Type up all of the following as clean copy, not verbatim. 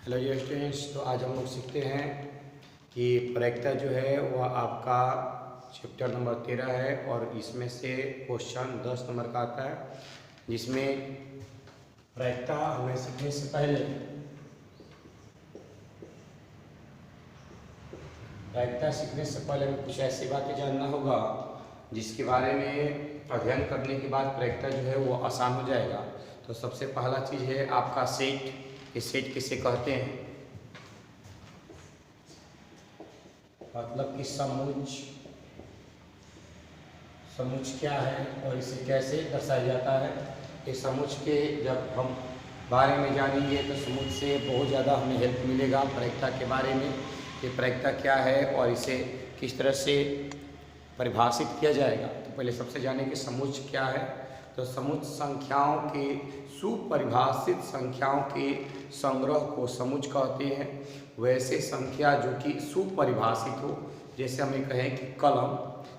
Hello ये students, तो आज हम लोग सीखते हैं कि प्रायिकता जो है वह आपका चैप्टर नंबर 13 है और इसमें से क्वेश्चन 10 नंबर का आता है, जिसमें प्रायिकता हमें सीखने से पहले हमें कुछ ऐसी बातें जानना होगा जिसके बारे में अध्ययन करने के बाद प्रायिकता जो है वो आसान हो जाएगा। तो सबसे पहला चीज़ है आपका सेट। ये सेट किसे कहते हैं? मतलब कि समुच्च क्या है और इसे कैसे दर्शाया जाता है। इस समुच्च के जब हम बारे में जानेंगे तो समुच्च से बहुत ज़्यादा हमें हेल्प मिलेगा प्रायिकता के बारे में कि प्रायिकता क्या है और इसे किस तरह से परिभाषित किया जाएगा। तो पहले सबसे जानें कि समुच्च क्या है। तो समुच्च संख्याओं के सुपरिभाषित संख्याओं के संग्रह को समुच्च कहते हैं। वैसे संख्या जो कि सुपरिभाषित हो, जैसे हमें कहें कि कलम,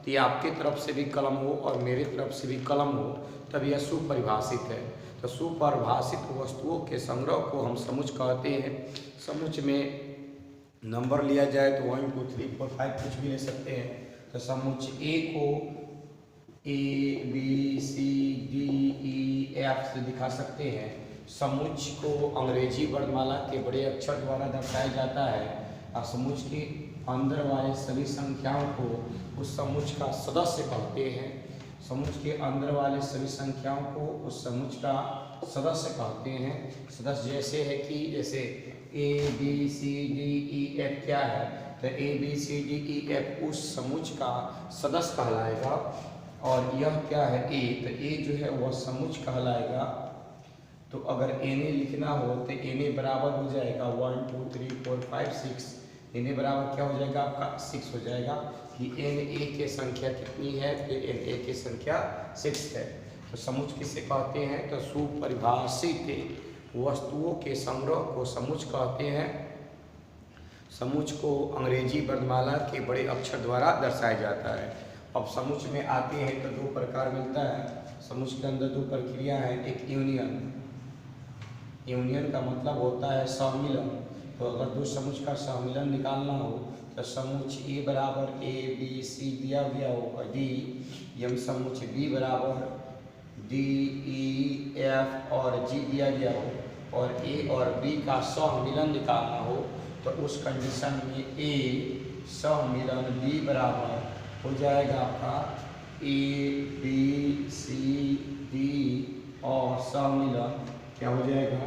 तो ये आपके तरफ से भी कलम हो और मेरे तरफ से भी कलम हो, तब यह सुपरिभाषित है। तो सुपरिभाषित वस्तुओं के संग्रह को हम समुच्च कहते हैं। समुच्च में नंबर लिया जाए तो 1 2 3 4 5 कुछ भी ले सकते हैं। तो समुच्च ए को ABCDEF से दिखा सकते हैं। समुच्च को अंग्रेजी वर्णमाला के बड़े अक्षर द्वारा दर्शाया जाता है और समुच्च के अंदर वाले सभी संख्याओं को उस समुच्च का सदस्य कहते हैं। समुच्च के अंदर वाले सभी संख्याओं को उस समुच्च का सदस्य कहते हैं। सदस्य जैसे है कि जैसे ABCDEF क्या है, तो ABCDEF उस समुच्च का सदस्य कहलाएगा। और यह क्या है, ए, तो ए जो है वह समुच्च कहलाएगा। तो अगर एन लिखना हो तो एन बराबर हो जाएगा 1 2 3 4 5 6। एन बराबर क्या हो जाएगा आपका 6 हो जाएगा कि एन ए की संख्या कितनी है, तो एन ए की संख्या 6 है। तो समुच्च किसे कहते हैं, तो सुपरिभाषित वस्तुओं के संग्रह को समुच्च कहते हैं। समुच्च को अंग्रेजी वर्णमाला के बड़े अक्षर द्वारा दर्शाया जाता है। अब समुच्च में आते हैं तो दो प्रकार मिलता है। समुच्च के अंदर दो प्रक्रिया है। एक यूनियन का मतलब होता है सम्मिलन। तो अगर दो समुच्च का सम्मिलन निकालना हो तो समुच्च ए बराबर ABC दिया गया हो और D, यम समुच्च B बराबर DEF और G दिया गया हो और A और B का सहमिलन निकालना हो तो उस कंडीशन में A सहमिलन B बराबर हो जाएगा आपका ABCD और सहमिलन क्या हो जाएगा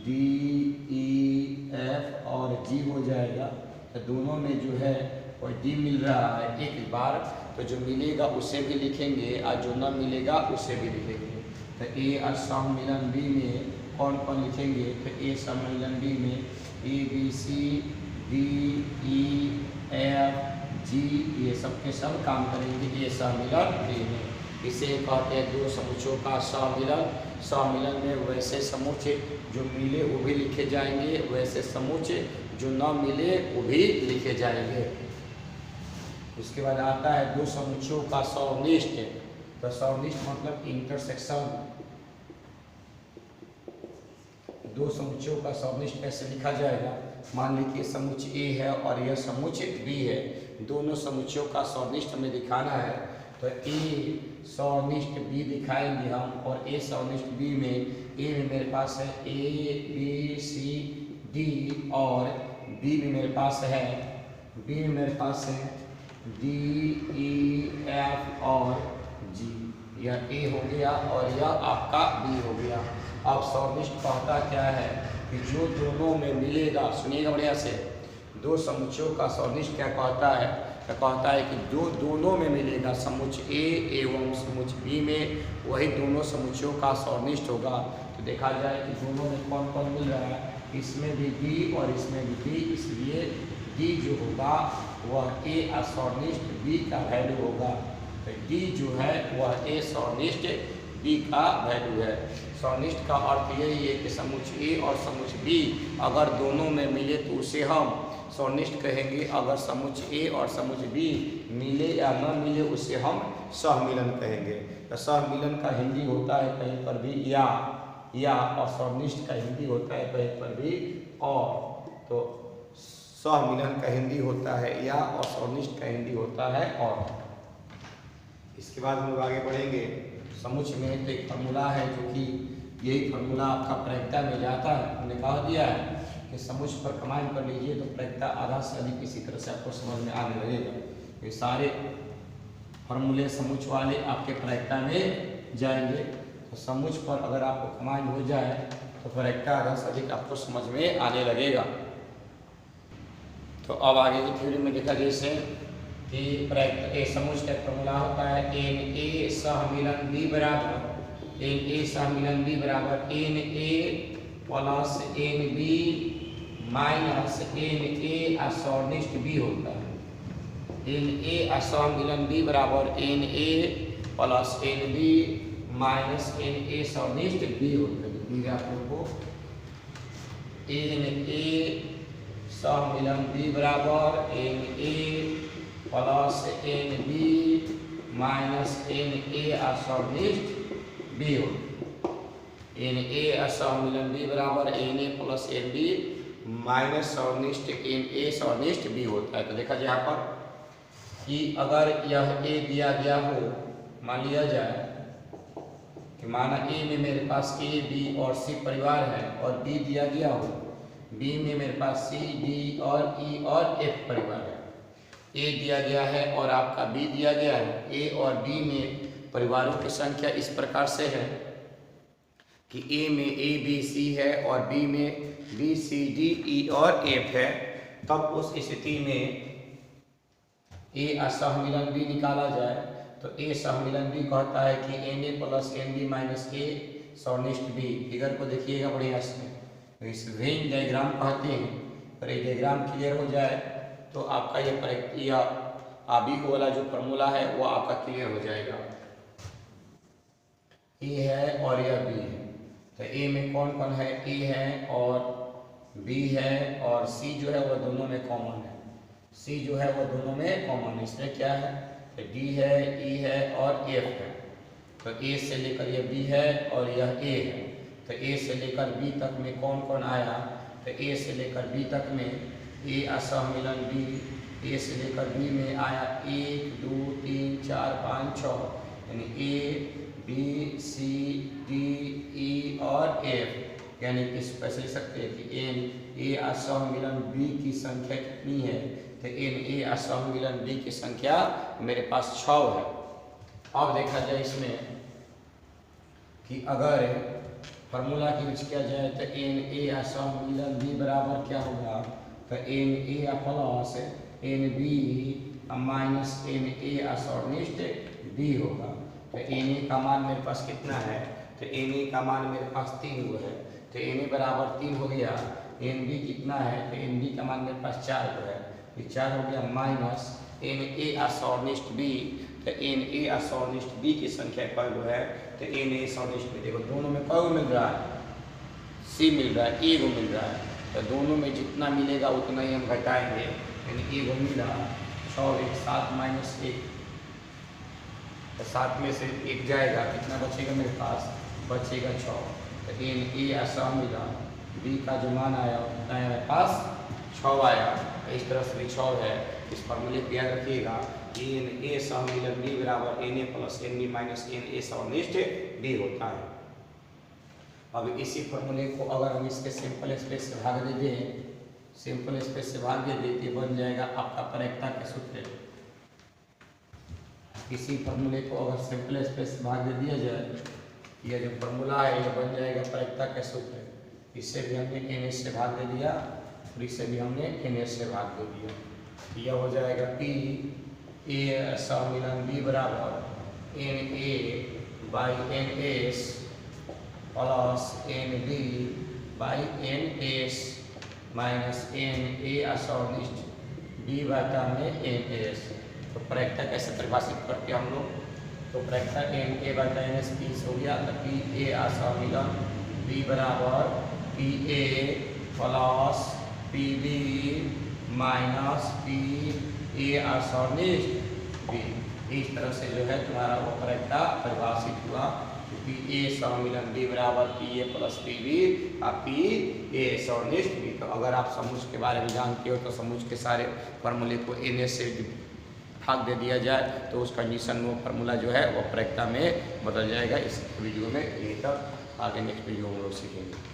DEF और G हो जाएगा। तो दोनों में जो है वो D मिल रहा है एक बार, तो जो मिलेगा उसे भी लिखेंगे और जो न मिलेगा उसे भी लिखेंगे। तो A और सम्मिलन B में कौन कौन लिखेंगे, तो A सम्मिलन B में ABCDEF G, ये सब के सब काम करेंगे A सम्मिलन B में। इसे कहते हैं दो समुच्चों का सम्मिलन। सम्मिलन में वैसे समुच्च जो मिले वो भी लिखे जाएंगे, वैसे समुच्च जो न मिले वो भी लिखे जाएंगे। उसके बाद आता है दो समुच्चों का सौनिष्ठ। तो सौनिष्ठ मतलब इंटरसेक्शन। दो समुच्चों का सौनिष्ठ कैसे लिखा जाएगा, मान लीजिए समुच्च A है और यह समुच्च B है। दोनों समुच्चों का सौनिष्ठ हमें दिखाना है तो A सौनिष्ठ B दिखाएंगे हम, और A सौनिष्ठ B में A में मेरे पास है ABCD और B में मेरे पास है DEF और G। यह A हो गया और यह आपका B हो गया। अब सौनिष्ठ कहता क्या है कि जो दोनों में मिलेगा, सुनिएगा बढ़िया से, दो समुच्चों का सौनिष्ठ क्या कहता है, तो कहता है कि जो दोनों में मिलेगा समुच्च A एवं समुच्च B में, वही दोनों समुच्चों का सौनिष्ठ होगा। तो देखा जाए कि दोनों में कौन कौन मिल रहा है, इसमें भी B और इसमें भी B, इसलिए D जो होगा वह A असौनिष्ठ B का वैल्यू होगा। तो D जो है वह A सौनिष्ठ B का वैल्यू है। सौनिष्ठ का अर्थ यही है कि समुच्च A और समुच्च B अगर दोनों में मिले तो उसे हम सौनिष्ठ कहेंगे। अगर समुच्च A और समुच्च B मिले या न मिले उसे हम सहमिलन कहेंगे। तो सहमिलन का हिंदी होता है कहीं पर भी या, और सौनिष्ठ का हिंदी होता है कहीं पर भी और, तो सहमिलन का हिंदी होता है या और सौनिष्ठ का हिंदी होता है और। इसके बाद हम लोग आगे बढ़ेंगे समुच्चय में। एक फार्मूला है जो कि यही फार्मूला आपका प्रायिकता में जाता है। हमने कहा दिया है कि समुच्चय पर कमांड कर लीजिए तो प्रायिकता आधा से अधिक इसी तरह से आपको समझ में आने लगेगा। ये सारे फार्मूले समुच्चय वाले आपके प्रायिकता में जाएंगे। तो समुच्चय पर अगर आपको कमांड हो जाए तो प्रायिकता आधा से अधिक आपको समझ में आने लगेगा। तो अब आगे की थ्योरी में देखा जैसे कि प्रायिकता समुच्चय का फार्मूला होता है एन ए सहमिलन बी बराबर n A plus n B minus n A असौनिष्ठ बी होता है। एन ए असहमिलन बी बराबर n A plus n B minus n A सौनिष्ठ बी होता है। आप लोगों को एन ए सहमिलन बी बराबर n A plus n B minus n A असौनिष्ठ बी हो। एन ए असहमिलन बी बराबर n A plus n B minus सौनिष्ठ एन ए सौनिष्ठ बी होता है। तो देखा जाए यहाँ पर कि अगर यह ए दिया गया हो, मान लिया जाए कि माना ए में मेरे पास ए बी और सी परिवार है और बी दिया गया हो, बी में मेरे पास सी डी और ई और एफ परिवार है। ए दिया गया है और आपका बी दिया गया है। ए और बी में परिवारों की संख्या इस प्रकार से है कि ए में ए बी सी है और बी में बी सी डी ई और एफ है। तब उस स्थिति में ए असहमिलन बी निकाला जाए तो ए सहमिलन बी कहता है कि n A plus n B minus A सौनिष्ठ बी। फिगर को देखिएगा बढ़िया से, तो इस वेन डायग्राम कहते हैं। पर ये डायग्राम क्लियर हो जाए तो आपका ये प्रक्रिया आबिक वाला जो फार्मूला है वो आपका क्लियर हो जाएगा। ए है और यह बी है, तो ए में कौन कौन है, ए है और बी है और सी जो है वह दोनों में कॉमन है। सी जो है वह दोनों में कॉमन है। इसमें क्या है, तो डी है, ई है और एफ है। तो ए से लेकर यह बी है और यह ए है। तो ए से लेकर बी तक में कौन कौन आया, तो ए से लेकर बी तक में ए असहमिलन बी, ए से लेकर बी में आया 1 2 3 4 5 6, यानी A B C D E और एफ। यानी इस पैसे लिख सकते हैं कि एन ए असहमिलन बी की संख्या कितनी है, तो एन ए असहमिलन बी की संख्या मेरे पास 6 है। अब देखा जाए इसमें कि अगर फार्मूला की यूज किया जाए तो एन ए असहमिलन बी बराबर क्या होगा, तो n A plus n B minus n A असहनिष्ठ बी होगा। तो एन ए का मान मेरे पास कितना है, तो एन ए का मान मेरे पास 3 हुआ है। तो एन ए बराबर 3 हो गया। एन बी कितना है, तो एन बी का मान मेरे पास 4 हो है, ये 4 हो गया माइनस एन ए असहनिष्ठ बी। तो एन ए असहनिष्ठ बी की संख्या कई है, तो एन ए असहनिष्ठ बी देखो दोनों में कई मिल रहा है, सी मिल रहा है, ए को मिल रहा है। तो दोनों में जितना मिलेगा उतना ही हम घटाएंगे, यानी ए को मिल रहा 6 1 7 माइनस 1, तो 7 में से 1 जाएगा, कितना बचेगा मेरे पास, बचेगा 6। तो एन ए असहमिलन बी का जो मान आया उतना मेरे पास 6 आया। इस तरह से भी 6 है। इस फॉर्मूले को याद रखिएगा, एन ए सहमिलन बी बराबर n A plus n B minus n A सौनिष्ठ बी होता है। अब इसी फॉर्मूले को अगर हम इसके सिंपल स्पेस से भाग दे दें, सिंपल स्पेस से भाग दे देते बन जाएगा आपका प्रायिकता का सूत्र। इसी फॉर्मूले को अगर सिंपल स्पेस से भाग दे दिया जाए, यह जो फॉर्मूला है यह बन जाएगा प्रायिकता का सूत्र। इससे भी हमने एन एस से भाग दे दिया और इससे भी हमने एन एस से भाग दे दिया। यह हो जाएगा पी ए सहमिलन बी बराबर n A by n S plus n B by n S minus n A असहनिष्ठ बी बटा में एन एस। तो प्रायिकता कैसे परिभाषित करते हैं हम लोग, तो प्रायिकता एन ए बटा एन एस 30 हो गया। तो पी ए असहमिलन बी बराबर P A plus P B minus P A असहनिष्ठ बी। इस तरह से जो है तुम्हारा वो प्रायिकता परिभाषित हुआ। पी ए सम्मिलन बी बराबर P A plus P B P A सौनिष्ठ बी। तो अगर आप समुच्चय के बारे में जानते हो तो समुच्चय के सारे फार्मूले को एन से भाग दे दिया जाए तो उस कंडीशन में वो फार्मूला जो है वो प्रायिकता में बदल जाएगा। इस वीडियो में यही तक, आगे नेक्स्ट वीडियो में हम लोग सीखेंगे।